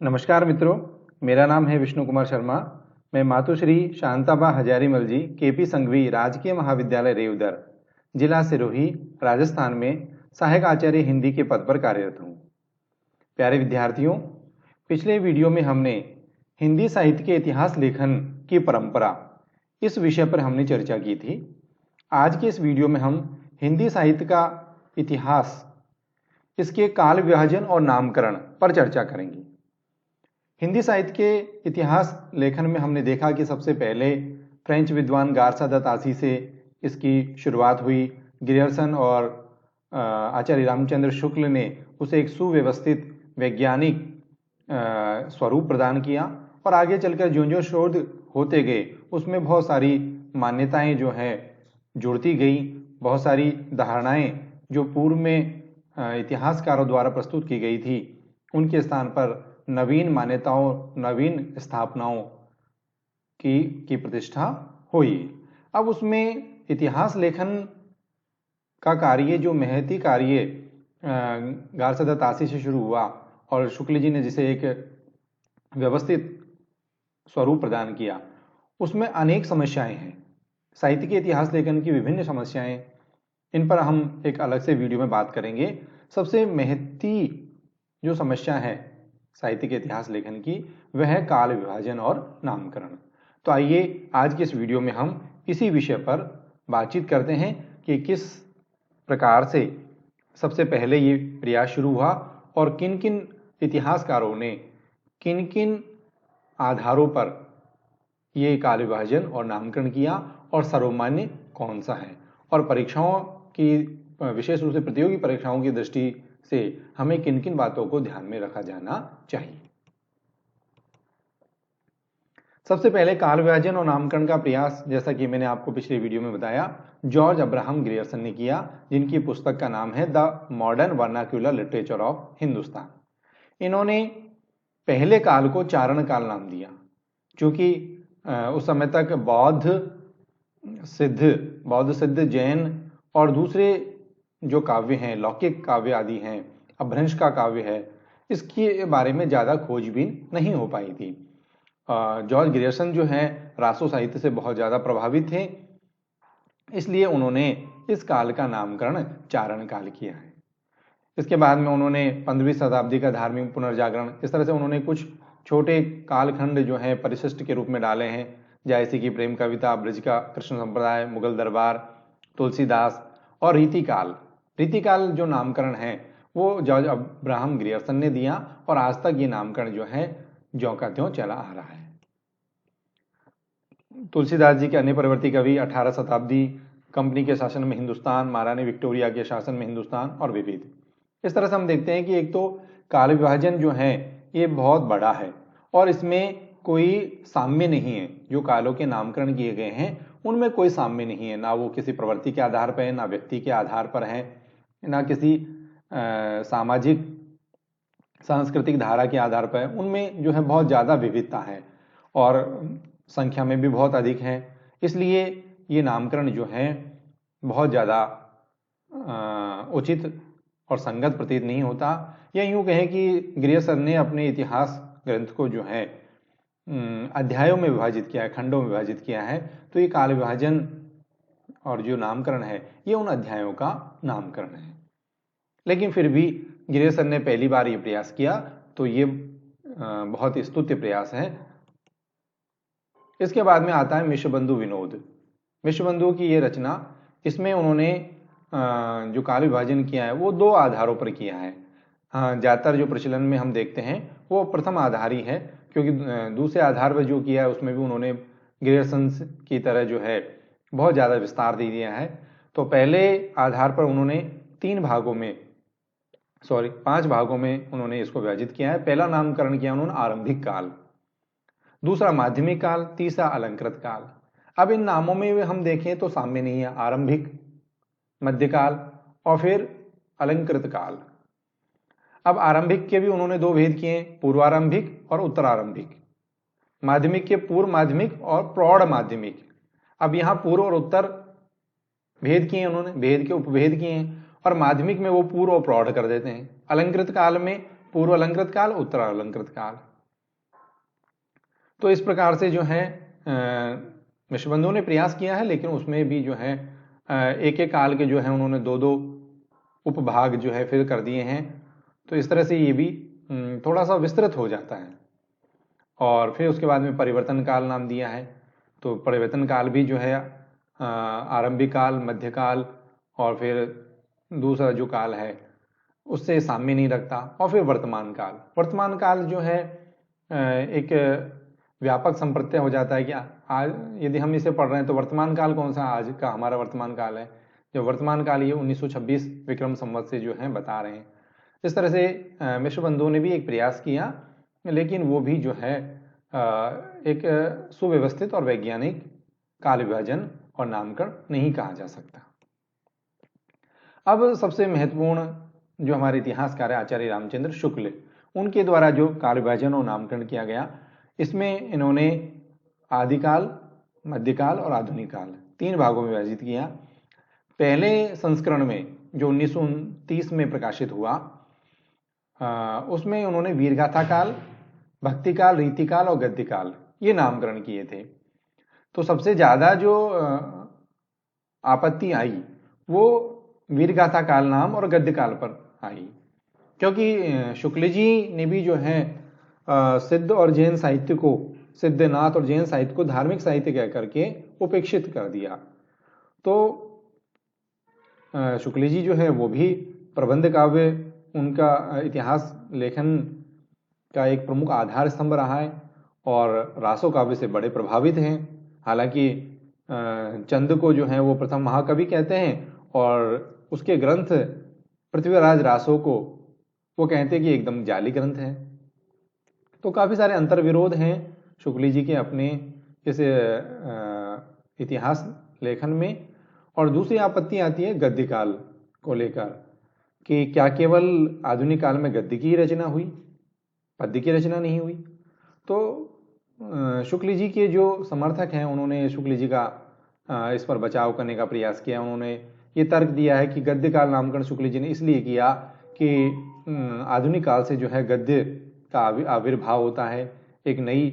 नमस्कार मित्रों, मेरा नाम है विष्णु कुमार शर्मा। मैं मातुश्री शांताबा हजारीमल जी केपी संघवी राजकीय महाविद्यालय रेवदर, जिला सिरोही, राजस्थान में सहायक आचार्य हिंदी के पद पर कार्यरत हूँ। प्यारे विद्यार्थियों, पिछले वीडियो में हमने हिंदी साहित्य के इतिहास लेखन की परंपरा इस विषय पर हमने चर्चा की थी। आज के इस वीडियो में हम हिंदी साहित्य का इतिहास, इसके काल विभाजन और नामकरण पर चर्चा करेंगे। हिंदी साहित्य के इतिहास लेखन में हमने देखा कि सबसे पहले फ्रेंच विद्वान गारसा द तासी से इसकी शुरुआत हुई। ग्रियर्सन और आचार्य रामचंद्र शुक्ल ने उसे एक सुव्यवस्थित वैज्ञानिक स्वरूप प्रदान किया और आगे चलकर ज्यों-ज्यों शोध होते गए उसमें बहुत सारी मान्यताएं जो हैं जुड़ती गई। बहुत सारी धारणाएं जो पूर्व में इतिहासकारों द्वारा प्रस्तुत की गई थी, उनके स्थान पर नवीन मान्यताओं, नवीन स्थापनाओं की प्रतिष्ठा हुई। अब उसमें इतिहास लेखन का कार्य, जो महती कार्य गारसा द तासी से शुरू हुआ और शुक्ल जी ने जिसे एक व्यवस्थित स्वरूप प्रदान किया, उसमें अनेक समस्याएं हैं। साहित्य के इतिहास लेखन की विभिन्न समस्याएं, इन पर हम एक अलग से वीडियो में बात करेंगे। सबसे महती जो समस्या है साहित्य के इतिहास लेखन की, वह है काल विभाजन और नामकरण। तो आइए आज के इस वीडियो में हम इसी विषय पर बातचीत करते हैं कि किस प्रकार से सबसे पहले ये प्रयास शुरू हुआ और किन किन इतिहासकारों ने किन किन आधारों पर ये काल विभाजन और नामकरण किया और सर्वमान्य कौन सा है, और परीक्षाओं की, विशेष रूप से प्रतियोगी परीक्षाओं की दृष्टि से हमें किन किन बातों को ध्यान में रखा जाना चाहिए। सबसे पहले काल विभाजन और नामकरण का प्रयास, जैसा कि मैंने आपको पिछले वीडियो में बताया, जॉर्ज अब्राहम ग्रियर्सन ने किया, जिनकी पुस्तक का नाम है the modern vernacular literature of Hindustan. इन्होंने पहले काल को चारण काल नाम दिया, क्योंकि उस समय तक बौद्ध सिद्ध जैन और दूसरे जो काव्य हैं, लौकिक काव्य आदि हैं, अपभ्रंश का काव्य है, इसके बारे में ज़्यादा खोजबीन नहीं हो पाई थी। जॉर्ज ग्रियर्सन जो है रासो साहित्य से बहुत ज़्यादा प्रभावित थे, इसलिए उन्होंने इस काल का नामकरण चारण काल किया है। इसके बाद में उन्होंने 15वीं शताब्दी का धार्मिक पुनर्जागरण, इस तरह से उन्होंने कुछ छोटे कालखंड जो हैं परिशिष्ट के रूप में डाले हैं, जैसे कि प्रेम कविता, ब्रज का कृष्ण संप्रदाय, मुगल दरबार, तुलसीदास और रीतिकाल जो नामकरण है वो जॉर्ज अब्राहम ग्रियर्सन ने दिया और आज तक ये नामकरण जो है ज्यों का त्यों चला आ रहा है। तुलसीदास जी के अन्य परवर्ती कवि 18 शताब्दी, कंपनी के शासन में हिंदुस्तान, महारानी विक्टोरिया के शासन में हिंदुस्तान और विविध। इस तरह से हम देखते हैं कि एक तो काल विभाजन जो है ये बहुत बड़ा है और इसमें कोई साम्य नहीं है। जो कालों के नामकरण किए गए हैं उनमें कोई साम्य नहीं है, ना वो किसी प्रवृत्ति के आधार पर है, ना व्यक्ति के आधार पर है, ना किसी सामाजिक सांस्कृतिक धारा के आधार पर है। उनमें जो है बहुत ज़्यादा विविधता है और संख्या में भी बहुत अधिक है। इसलिए ये नामकरण जो है बहुत ज़्यादा उचित और संगत प्रतीत नहीं होता। या यूँ कहें कि ग्रियर्सन ने अपने इतिहास ग्रंथ को जो है अध्यायों में विभाजित किया है, खंडों में विभाजित किया है, तो ये काल विभाजन और जो नामकरण है ये उन अध्यायों का नामकरण है। लेकिन फिर भी ग्रियर्सन ने पहली बार ये प्रयास किया, तो ये बहुत ही स्तुत्य प्रयास है। इसके बाद में आता है मिश्रबंधु विनोद। मिश्रबंधु की ये रचना, इसमें उन्होंने जो काल विभाजन किया है वो दो आधारों पर किया है। ज़्यादातर जो प्रचलन में हम देखते हैं वो प्रथम आधार ही है, क्योंकि दूसरे आधार पर जो किया है उसमें भी उन्होंने ग्रियर्सन की तरह जो है बहुत ज़्यादा विस्तार दे दिया है। तो पहले आधार पर उन्होंने 5 भागों में उन्होंने इसको विभाजित किया है। पहला नामकरण किया उन्होंने आरंभिक काल, दूसरा माध्यमिक काल, तीसरा अलंकृत काल। अब इन नामों में हम देखें तो साम्य नहीं है, आरंभिक, मध्यकाल और फिर अलंकृत काल। अब आरंभिक के भी उन्होंने दो भेद किए, पूर्वारंभिक और उत्तरारंभिक। माध्यमिक के पूर्व माध्यमिक और प्रौढ़ माध्यमिक। अब यहाँ पूर्व और उत्तर भेद किए उन्होंने, भेद के उपभेद किए हैं, और माध्यमिक में वो पूर्व और प्रौढ़ कर देते हैं। अलंकृत काल में पूर्व अलंकृत काल, उत्तर अलंकृत काल। तो इस प्रकार से जो है विश्वबंधु ने प्रयास किया है, लेकिन उसमें भी जो है एक एक काल के जो है उन्होंने दो दो उपभाग जो है फिर कर दिए हैं। तो इस तरह से ये भी थोड़ा सा विस्तृत हो जाता है। और फिर उसके बाद में परिवर्तन काल नाम दिया है। तो परिवर्तन काल भी जो है आरंभिक काल, मध्यकाल और फिर दूसरा जो काल है उससे साम्य नहीं रखता। और फिर वर्तमान काल। वर्तमान काल जो है एक व्यापक संप्रत्यय हो जाता है कि आज यदि हम इसे पढ़ रहे हैं तो वर्तमान काल कौन सा आज का हमारा वर्तमान काल है। जो वर्तमान काल ये 1926 विक्रम संवत से जो है बता रहे हैं। इस तरह से विश्वबंधु ने भी एक प्रयास किया, लेकिन वो भी जो है एक सुव्यवस्थित और वैज्ञानिक काल विभाजन और नामकरण नहीं कहा जा सकता। अब सबसे महत्वपूर्ण जो हमारे इतिहासकार है आचार्य रामचंद्र शुक्ल, उनके द्वारा जो काल विभाजन और नामकरण किया गया, इसमें इन्होंने आदिकाल, मध्यकाल और आधुनिक काल 3 भागों में विभाजित किया। पहले संस्करण में जो 1929 में प्रकाशित हुआ, उसमें उन्होंने वीरगाथा काल, भक्ति काल, रीति काल और गद्य काल ये नामकरण किए थे। तो सबसे ज्यादा जो आपत्ति आई वो वीरगाथा काल नाम और गद्य काल पर आई, क्योंकि शुक्ल जी ने भी जो है सिद्ध और जैन साहित्य को, सिद्धनाथ और जैन साहित्य को धार्मिक साहित्य कह करके उपेक्षित कर दिया। तो शुक्ल जी जो है वो भी प्रबंध काव्य, उनका इतिहास लेखन का एक प्रमुख आधार स्तंभ रहा है और रासो काव्य से बड़े प्रभावित हैं। हालांकि चंद को जो है वो प्रथम महाकवि कहते हैं और उसके ग्रंथ पृथ्वीराज रासो को वो कहते हैं कि एकदम जाली ग्रंथ है। तो काफी सारे अंतर्विरोध हैं शुक्ल जी के अपने इस इतिहास लेखन में। और दूसरी आपत्ति आती है गद्य काल को लेकर कि क्या केवल आधुनिक काल में गद्य की रचना हुई, पद्य की रचना नहीं हुई। तो शुक्ल जी के जो समर्थक हैं उन्होंने शुक्ल जी का इस पर बचाव करने का प्रयास किया। उन्होंने ये तर्क दिया है कि गद्य काल नामकरण शुक्ल जी ने इसलिए किया कि आधुनिक काल से जो है गद्य का आविर्भाव होता है, एक नई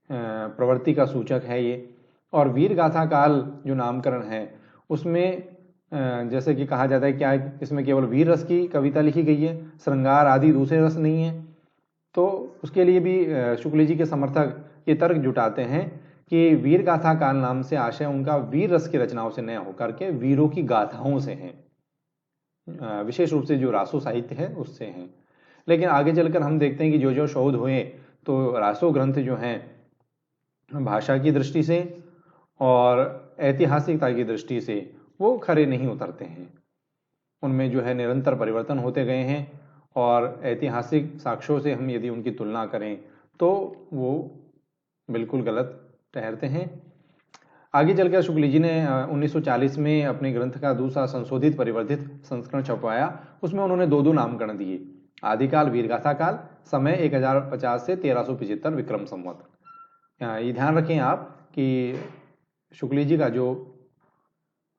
प्रवृत्ति का सूचक है ये। और वीर गाथा काल जो नामकरण है उसमें जैसे कि कहा जाता है क्या इसमें केवल वीर रस की कविता लिखी गई है, श्रृंगार आदि दूसरे रस नहीं है। तो उसके लिए भी शुक्ल जी के समर्थक ये तर्क जुटाते हैं कि वीर गाथा काल नाम से आशय उनका वीर रस की रचनाओं से न होकर के वीरों की गाथाओं से है, विशेष रूप से जो रासो साहित्य है उससे है। लेकिन आगे चलकर हम देखते हैं कि जो जो शोध हुए तो रासो ग्रंथ जो हैं भाषा की दृष्टि से और ऐतिहासिकता की दृष्टि से वो खरे नहीं उतरते हैं। उनमें जो है निरंतर परिवर्तन होते गए हैं और ऐतिहासिक साक्ष्यों से हम यदि उनकी तुलना करें तो वो बिल्कुल गलत ठहरते हैं। आगे चलकर शुक्ल जी ने 1940 में अपने ग्रंथ का दूसरा संशोधित परिवर्तित संस्करण छपवाया। उसमें उन्होंने दो नामकरण दिए, आदिकाल, वीरगाथा काल, समय 1050 से 1375 विक्रम संवत। ये ध्यान रखें आप कि शुक्ल जी का जो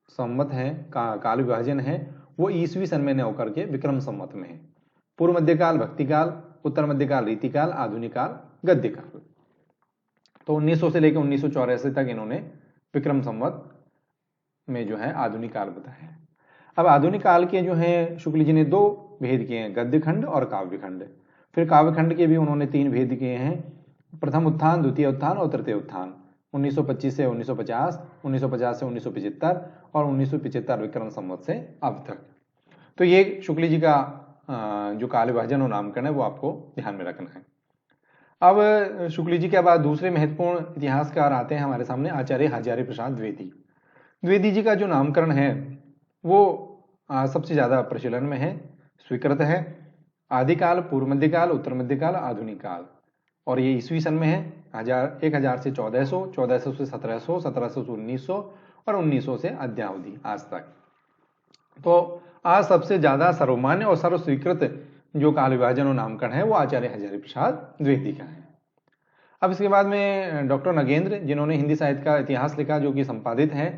संवत है, काल विभाजन है, वो ईसवी सन में न होकर के विक्रम संवत में है। पूर्व मध्यकाल भक्तिकाल, उत्तर मध्यकाल रीतिकाल, आधुनिक काल गद्यकाल। तो 1900 से लेकर 1984 तक इन्होंने विक्रम संवत में जो है आधुनिक काल बताया है। अब आधुनिक काल के जो है शुक्ल जी ने दो भेद किए हैं, गद्य खंड और काव्य खंड। फिर काव्य खंड के भी उन्होंने 3 भेद किए हैं, प्रथम उत्थान, द्वितीय उत्थान और तृतीय उत्थान। 1925 से 1950, 1950 से 1975 और 1975 विक्रम संवत से अब तक। तो ये शुक्ल जी का जो काल विभाजन और नामकरण है वो आपको ध्यान में रखना है। अब शुक्ल जी के बाद दूसरे महत्वपूर्ण इतिहासकार आते हैं हमारे सामने, आचार्य हजारी प्रसाद द्विवेदी। द्विवेदी जी का जो नामकरण है वो सबसे ज्यादा प्रचलन में है, स्वीकृत है। आदिकाल, पूर्व मध्यकाल, उत्तर मध्यकाल, आधुनिक काल। और ये ईस्वी सन में है 1000 से 1400, 1400 से 1700, 1700 से 1900 और 1900 से अद्यावधि आज तक। तो आज सबसे ज्यादा सर्वमान्य और सर्व स्वीकृत जो काल विभाजन और नामकरण है वो आचार्य हजारी प्रसाद द्विवेदी का है। अब इसके बाद में डॉक्टर नगेंद्र, जिन्होंने हिंदी साहित्य का इतिहास लिखा, जो कि संपादित है,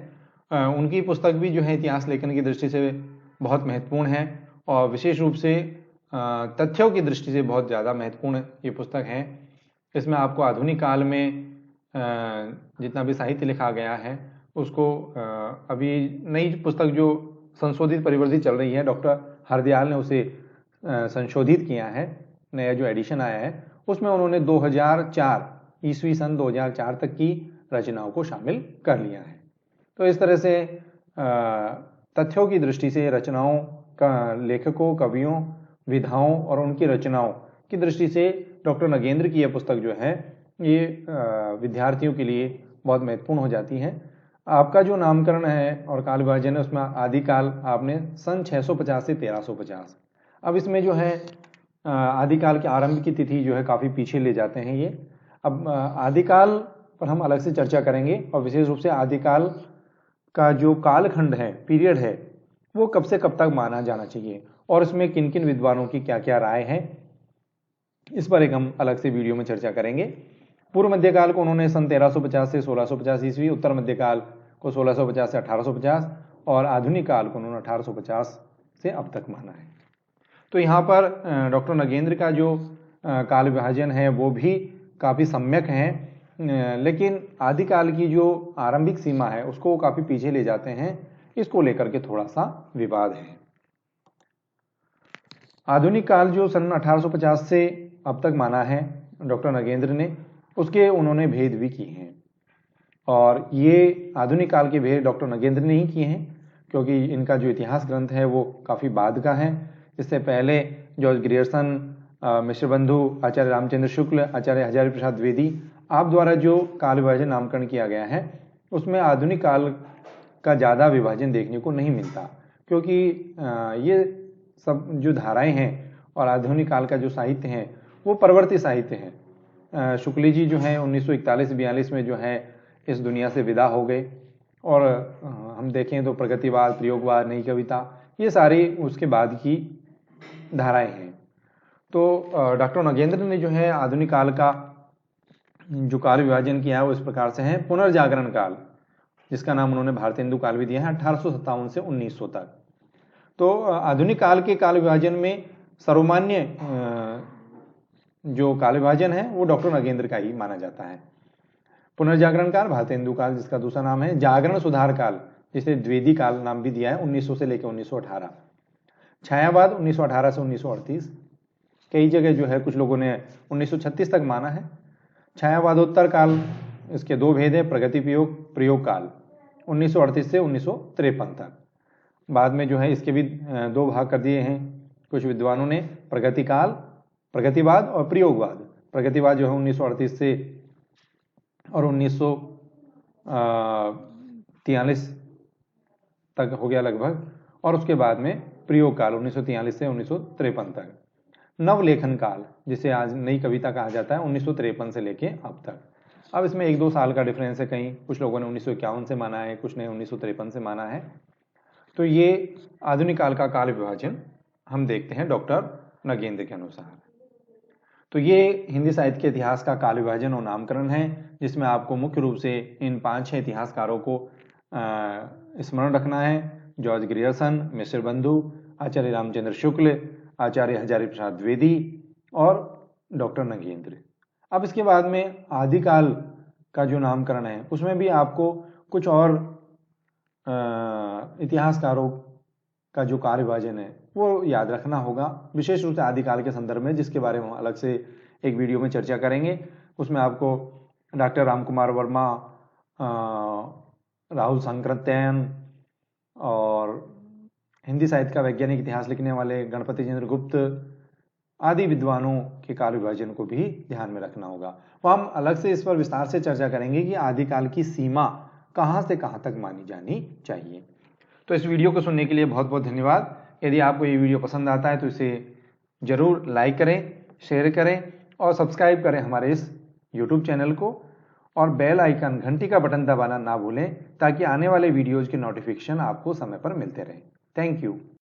उनकी पुस्तक भी जो है इतिहास लेखन की दृष्टि से बहुत महत्वपूर्ण है और विशेष रूप से तथ्यों की दृष्टि से बहुत ज़्यादा महत्वपूर्ण ये पुस्तक है। इसमें आपको आधुनिक काल में जितना भी साहित्य लिखा गया है उसको अभी नई पुस्तक जो संशोधित परिवर्तित चल रही है, डॉक्टर हरदयाल ने उसे संशोधित किया है, नया जो एडिशन आया है उसमें उन्होंने 2004 ईस्वी सन 2004 तक की रचनाओं को शामिल कर लिया है। तो इस तरह से तथ्यों की दृष्टि से रचनाओं का, लेखकों, कवियों, विधाओं और उनकी रचनाओं की दृष्टि से डॉक्टर नगेंद्र की यह पुस्तक जो है ये विद्यार्थियों के लिए बहुत महत्वपूर्ण हो जाती है। आपका जो नामकरण है और काल विभाजन है उसमें आदिकाल आपने सन 650 से 1350। अब इसमें जो है आदिकाल के आरंभ की तिथि जो है काफ़ी पीछे ले जाते हैं ये। अब आदिकाल पर हम अलग से चर्चा करेंगे और विशेष रूप से आदिकाल का जो कालखंड है, पीरियड है, वो कब से कब तक माना जाना चाहिए और इसमें किन किन विद्वानों की क्या क्या राय है, इस पर एक हम अलग से वीडियो में चर्चा करेंगे। पूर्व मध्यकाल को उन्होंने सन 1350 से 1650 ईस्वी, उत्तर मध्यकाल को 1650 से 1850 और आधुनिक काल को उन्होंने 1850 से अब तक माना है। तो यहाँ पर डॉक्टर नगेंद्र का जो काल विभाजन है वो भी काफ़ी सम्यक है, लेकिन आदिकाल की जो आरंभिक सीमा है उसको काफ़ी पीछे ले जाते हैं, इसको लेकर के थोड़ा सा विवाद है। आधुनिक काल जो सन 1850 से अब तक माना है डॉक्टर नगेंद्र ने, उसके उन्होंने भेद भी किए हैं और ये आधुनिक काल के भेद डॉक्टर नगेंद्र ने ही किए हैं क्योंकि इनका जो इतिहास ग्रंथ है वो काफ़ी बाद का है। इससे पहले जॉर्ज ग्रियर्सन, मिश्र बंधु, आचार्य रामचंद्र शुक्ल, आचार्य हजारी प्रसाद द्विवेदी आप द्वारा जो काल विभाजन नामकरण किया गया है उसमें आधुनिक काल का ज़्यादा विभाजन देखने को नहीं मिलता क्योंकि ये सब जो धाराएं हैं और आधुनिक काल का जो साहित्य है वो परवर्ती साहित्य है। शुक्ल जी जो हैं 1941-42 में जो है इस दुनिया से विदा हो गए और हम देखें तो प्रगतिवाद, प्रयोगवाद, नई कविता, ये सारी उसके बाद की धाराएं हैं। तो डॉक्टर नगेंद्र ने जो है आधुनिक काल का जो काल विभाजन किया है वो इस प्रकार से है। पुनर्जागरण काल, जिसका नाम उन्होंने भारतेंदु काल भी दिया है, 1857 से 1900 तक। तो आधुनिक काल के काल विभाजन में सर्वमान्य जो काल विभाजन है वो डॉक्टर नगेंद्र का ही माना जाता है। पुनर्जागरण काल, भारतेंदु काल जिसका दूसरा नाम है, जागरण सुधार काल जिसे द्विवेदी काल नाम भी दिया है, 1900 से लेकर 1918। छायावाद 1918 से 1938, कई जगह जो है कुछ लोगों ने 1936 तक माना है। छायावादोत्तर काल, इसके दो भेद है, प्रगति प्रयोग काल 1938 से 1953 तक। बाद में जो है इसके भी दो भाग कर दिए हैं कुछ विद्वानों ने, प्रगति काल, प्रगतिवाद और प्रयोगवाद। प्रगतिवाद जो है 1938 से और 1943 तक हो गया लगभग, और उसके बाद में प्रयोग काल 1943 से 1953 तक। नवलेखन काल जिसे आज नई कविता कहा जाता है 1953 से लेके अब तक। अब इसमें 1-2 साल का डिफरेंस है, कहीं कुछ लोगों ने 1951 से माना है, कुछ ने 1953 से माना है। तो ये आधुनिक काल का काल विभाजन हम देखते हैं डॉक्टर नगेंद्र के अनुसार। तो ये हिंदी साहित्य के इतिहास का काल विभाजन और नामकरण है, जिसमें आपको मुख्य रूप से इन 5-6 इतिहासकारों को स्मरण रखना है। जॉर्ज ग्रियर्सन, मिश्र बंधु, आचार्य रामचंद्र शुक्ल, आचार्य हजारी प्रसाद द्विवेदी और डॉक्टर नगेंद्र। अब इसके बाद में आदिकाल का जो नामकरण है उसमें भी आपको कुछ और इतिहासकारों का जो काल विभाजन है वो याद रखना होगा, विशेष रूप से आदिकाल के संदर्भ में, जिसके बारे में हम अलग से एक वीडियो में चर्चा करेंगे। उसमें आपको डॉक्टर रामकुमार वर्मा, राहुल सांकृत्यायन और हिंदी साहित्य का वैज्ञानिक इतिहास लिखने वाले गणपति चंद्र गुप्त आदि विद्वानों के काल विभाजन को भी ध्यान में रखना होगा। तो हम अलग से इस पर विस्तार से चर्चा करेंगे कि आदिकाल की सीमा कहाँ से कहाँ तक मानी जानी चाहिए। तो इस वीडियो को सुनने के लिए बहुत बहुत धन्यवाद। यदि आपको ये वीडियो पसंद आता है तो इसे ज़रूर लाइक करें, शेयर करें और सब्सक्राइब करें हमारे इस YouTube चैनल को, और बेल आइकन, घंटी का बटन दबाना ना भूलें ताकि आने वाले वीडियोज़ के नोटिफिकेशन आपको समय पर मिलते रहें। Thank you.